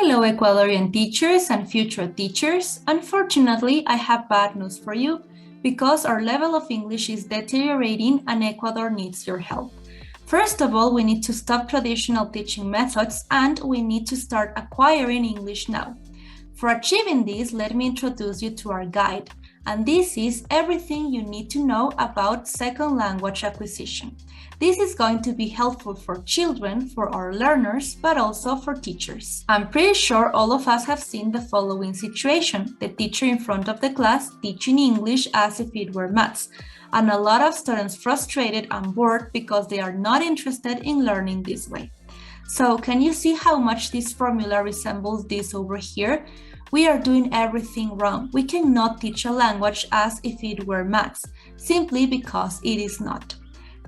Hello, Ecuadorian teachers and future teachers. Unfortunately, I have bad news for you because our level of English is deteriorating and Ecuador needs your help. First of all, we need to stop traditional teaching methods and we need to start acquiring English now. For achieving this, let me introduce you to our guide, and this is everything you need to know about second language acquisition. This is going to be helpful for children, for our learners, but also for teachers. I'm pretty sure all of us have seen the following situation: the teacher in front of the class teaching English as if it were maths, and a lot of students frustrated and bored because they are not interested in learning this way. So can you see how much this formula resembles this over here? We are doing everything wrong. We cannot teach a language as if it were maths, simply because it is not.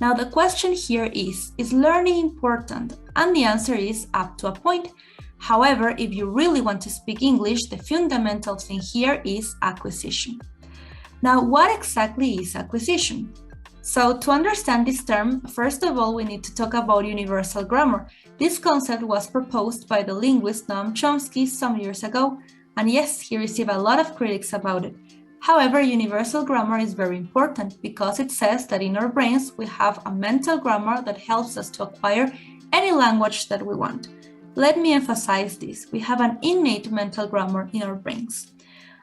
Now the question here is learning important? And the answer is up to a point. However, if you really want to speak English, the fundamental thing here is acquisition. Now, what exactly is acquisition? So to understand this term, first of all, we need to talk about universal grammar. This concept was proposed by the linguist Noam Chomsky some years ago, and yes, he received a lot of critics about it. However, universal grammar is very important because it says that in our brains we have a mental grammar that helps us to acquire any language that we want. Let me emphasize this. We have an innate mental grammar in our brains.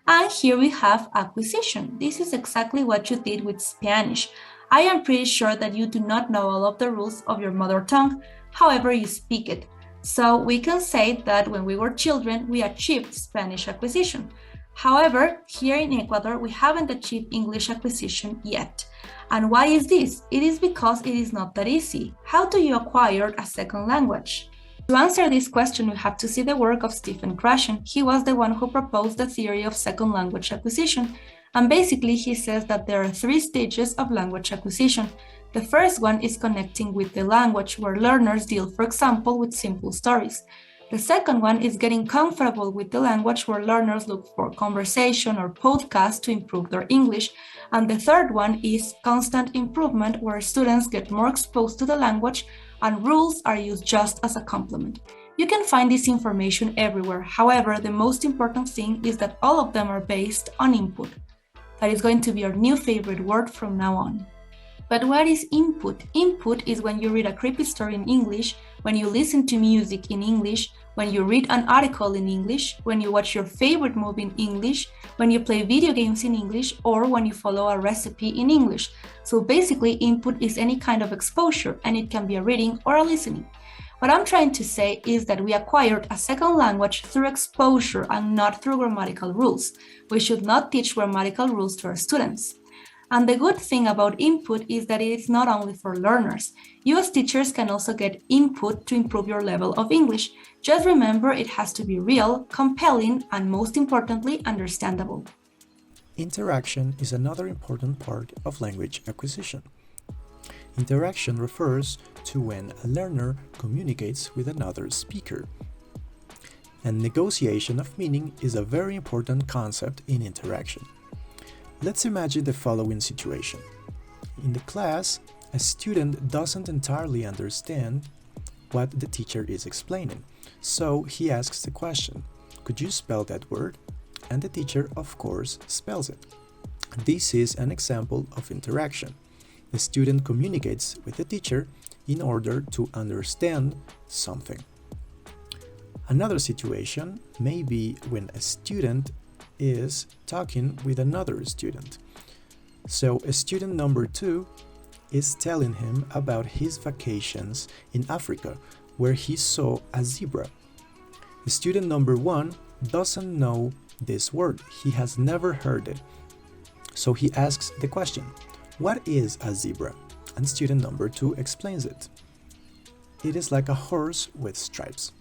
And here we have acquisition. This is exactly what you did with Spanish. I am pretty sure that you do not know all of the rules of your mother tongue, however you speak it. So we can say that when we were children, we achieved Spanish acquisition. However, here in Ecuador, we haven't achieved English acquisition yet. And why is this? It is because it is not that easy. How do you acquire a second language? To answer this question, we have to see the work of Stephen Krashen. He was the one who proposed the theory of second language acquisition. And basically, he says that there are 3 stages of language acquisition. The first one is connecting with the language, where learners deal, for example, with simple stories. The second one is getting comfortable with the language, where learners look for conversation or podcasts to improve their English. And the third one is constant improvement, where students get more exposed to the language and rules are used just as a complement. You can find this information everywhere. However, the most important thing is that all of them are based on input. That is going to be our new favorite word from now on. But what is input? Input is when you read a creepy story in English, when you listen to music in English, when you read an article in English, when you watch your favorite movie in English, when you play video games in English, or when you follow a recipe in English. So basically, input is any kind of exposure, and it can be a reading or a listening. What I'm trying to say is that we acquired a second language through exposure and not through grammatical rules. We should not teach grammatical rules to our students. And the good thing about input is that it is not only for learners. You as teachers can also get input to improve your level of English. Just remember, it has to be real, compelling, and most importantly, understandable. Interaction is another important part of language acquisition. Interaction refers to when a learner communicates with another speaker. And negotiation of meaning is a very important concept in interaction. Let's imagine the following situation. In the class, a student doesn't entirely understand what the teacher is explaining, so he asks the question, "Could you spell that word?" And the teacher, of course, spells it. This is an example of interaction. The student communicates with the teacher in order to understand something. Another situation may be when a student is talking with another student. So student number 2 is telling him about his vacations in Africa, where he saw a zebra. Student number 1 doesn't know this word. He has never heard it. So he asks the question, "What is a zebra?" And student number 2 explains it. It is like a horse with stripes.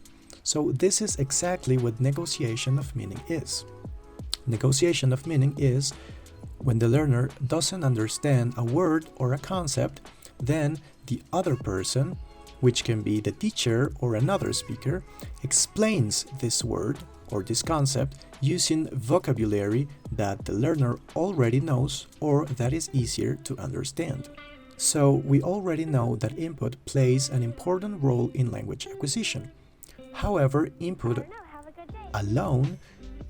So this is exactly what negotiation of meaning is. Negotiation of meaning is when the learner doesn't understand a word or a concept, then the other person, which can be the teacher or another speaker, explains this word or this concept using vocabulary that the learner already knows or that is easier to understand. So we already know that input plays an important role in language acquisition. However, input alone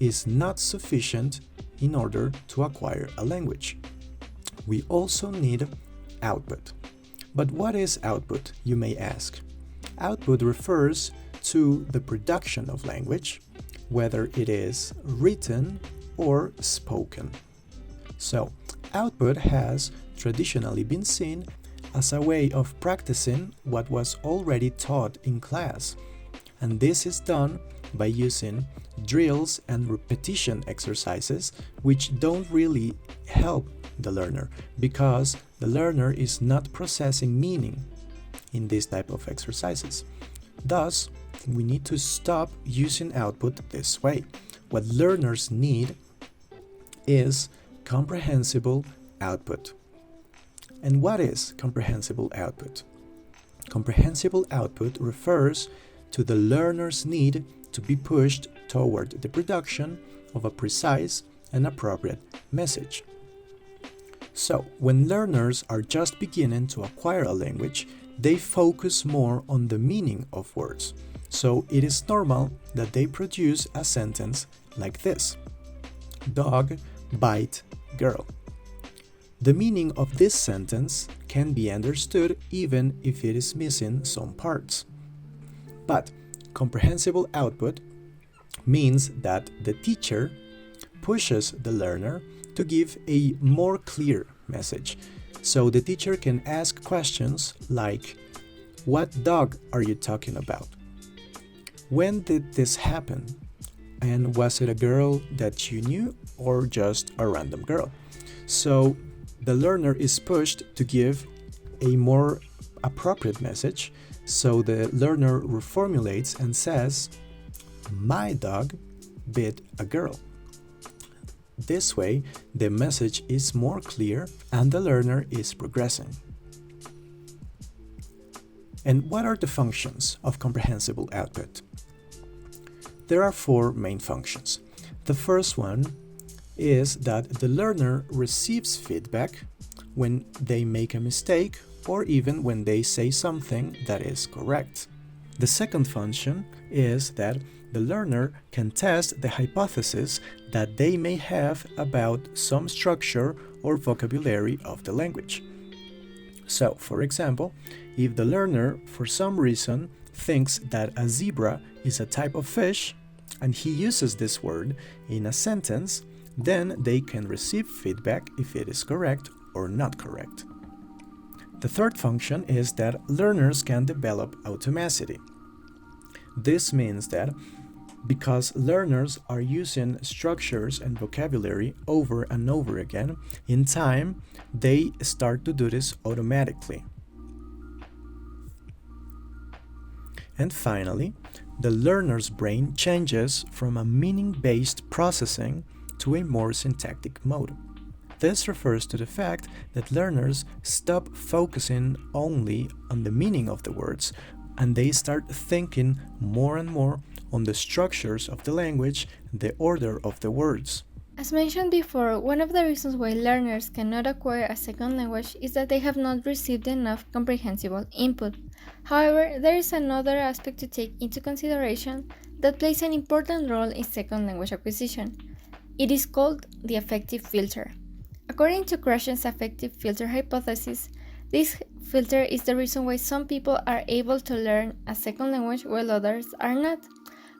is not sufficient in order to acquire a language. We also need output. But what is output, you may ask? Output refers to the production of language, whether it is written or spoken. So, output has traditionally been seen as a way of practicing what was already taught in class, and this is done by using drills and repetition exercises which don't really help the learner because the learner is not processing meaning in this type of exercises. Thus, we need to stop using output this way. What learners need is comprehensible output. And what is comprehensible output? Comprehensible output refers to the learner's need to be pushed toward the production of a precise and appropriate message. So, when learners are just beginning to acquire a language, they focus more on the meaning of words. So, it is normal that they produce a sentence like this: dog, bite, girl. The meaning of this sentence can be understood even if it is missing some parts. But comprehensible output means that the teacher pushes the learner to give a more clear message. So the teacher can ask questions like, "What dog are you talking about? When did this happen? And was it a girl that you knew or just a random girl?" So the learner is pushed to give a more appropriate message, so the learner reformulates and says, "My dog bit a girl." This way, the message is more clear and the learner is progressing. And what are the functions of comprehensible output? There are 4 main functions. The first one is that the learner receives feedback when they make a mistake or even when they say something that is correct. The second function is that the learner can test the hypothesis that they may have about some structure or vocabulary of the language. So, for example, if the learner for some reason thinks that a zebra is a type of fish and he uses this word in a sentence, then they can receive feedback if it is correct or not correct. The third function is that learners can develop automaticity. This means that because learners are using structures and vocabulary over and over again, in time they start to do this automatically. And finally, the learner's brain changes from a meaning-based processing to a more syntactic mode. This refers to the fact that learners stop focusing only on the meaning of the words and they start thinking more and more on the structures of the language, the order of the words. As mentioned before, one of the reasons why learners cannot acquire a second language is that they have not received enough comprehensible input. However, there is another aspect to take into consideration that plays an important role in second language acquisition. It is called the affective filter. According to Krashen's affective filter hypothesis, this filter is the reason why some people are able to learn a second language while others are not.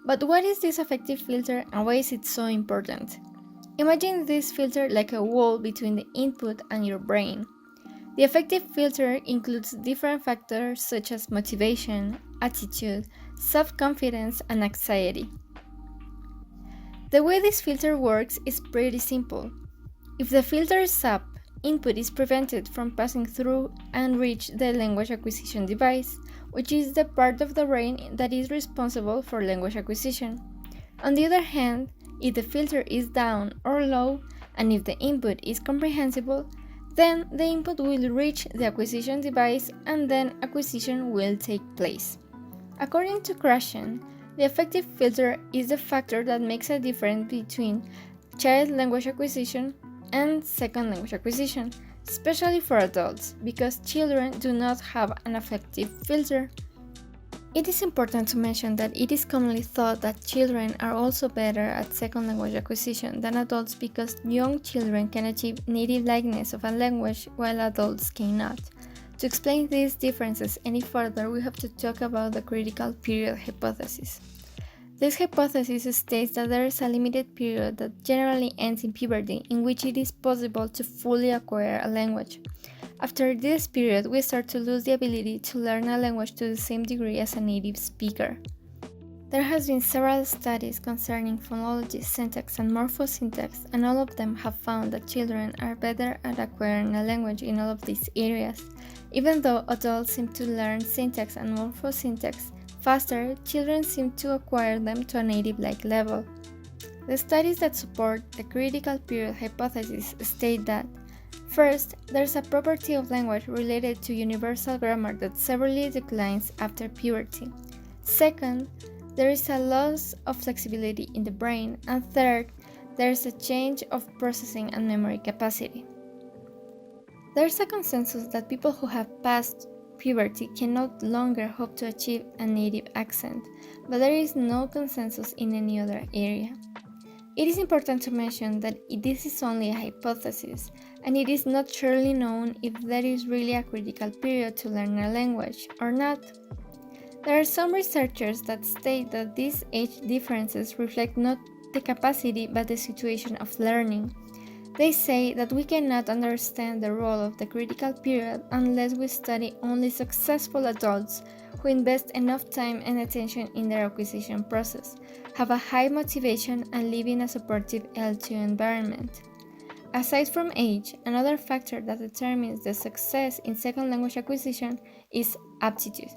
But what is this affective filter and why is it so important? Imagine this filter like a wall between the input and your brain. The affective filter includes different factors such as motivation, attitude, self-confidence, and anxiety. The way this filter works is pretty simple. If the filter is up, input is prevented from passing through and reach the language acquisition device, which is the part of the brain that is responsible for language acquisition. On the other hand, if the filter is down or low, and if the input is comprehensible, then the input will reach the acquisition device and then acquisition will take place. According to Krashen, the affective filter is the factor that makes a difference between child language acquisition and second language acquisition, especially for adults, because children do not have an affective filter. It is important to mention that it is commonly thought that children are also better at second language acquisition than adults because young children can achieve native likeness of a language while adults cannot. To explain these differences any further, we have to talk about the critical period hypothesis. This hypothesis states that there is a limited period that generally ends in puberty in which it is possible to fully acquire a language. After this period, we start to lose the ability to learn a language to the same degree as a native speaker. There has been several studies concerning phonology, syntax, and morphosyntax, and all of them have found that children are better at acquiring a language in all of these areas. Even though adults seem to learn syntax and morphosyntax faster, children seem to acquire them to a native-like level. The studies that support the critical period hypothesis state that first, there is a property of language related to universal grammar that severely declines after puberty. Second, there is a loss of flexibility in the brain. And third, there is a change of processing and memory capacity. There is a consensus that people who have passed puberty can no longer hope to achieve a native accent, but there is no consensus in any other area. It is important to mention that this is only a hypothesis, and it is not surely known if there is really a critical period to learn a language or not. There are some researchers that state that these age differences reflect not the capacity but the situation of learning. They say that we cannot understand the role of the critical period unless we study only successful adults who invest enough time and attention in their acquisition process, have a high motivation, and live in a supportive L2 environment. Aside from age, another factor that determines the success in second language acquisition is aptitude.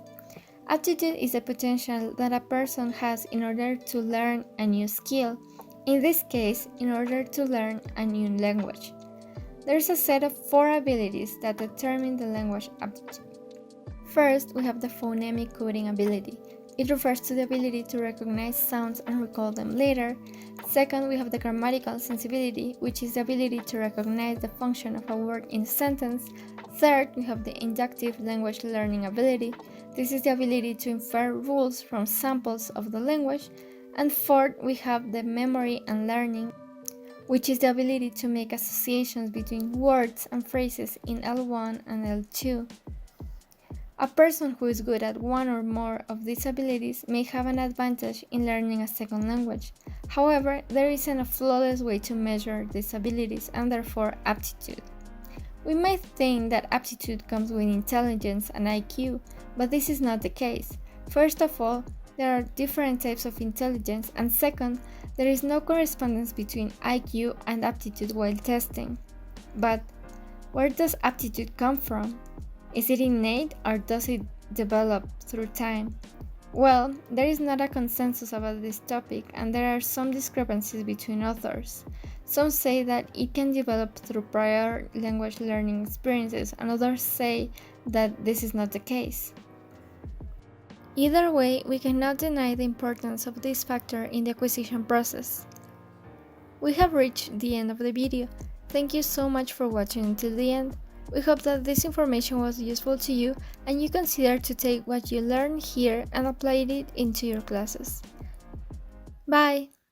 Aptitude is the potential that a person has in order to learn a new skill, in this case, in order to learn a new language. There is a set of 4 abilities that determine the language aptitude. First, we have the phonemic coding ability. It refers to the ability to recognize sounds and recall them later. Second, we have the grammatical sensibility, which is the ability to recognize the function of a word in a sentence. Third, we have the inductive language learning ability. This is the ability to infer rules from samples of the language. And fourth, we have the memory and learning, which is the ability to make associations between words and phrases in L1 and L2. A person who is good at one or more of these abilities may have an advantage in learning a second language. However, there isn't a flawless way to measure these abilities and therefore aptitude. We might think that aptitude comes with intelligence and IQ, but this is not the case. First of all, there are different types of intelligence, and second, there is no correspondence between IQ and aptitude while testing. But where does aptitude come from? Is it innate or does it develop through time? Well, there is not a consensus about this topic, and there are some discrepancies between authors. Some say that it can develop through prior language learning experiences, and others say that this is not the case. Either way, we cannot deny the importance of this factor in the acquisition process. We have reached the end of the video. Thank you so much for watching until the end. We hope that this information was useful to you and you consider to take what you learned here and apply it into your classes. Bye!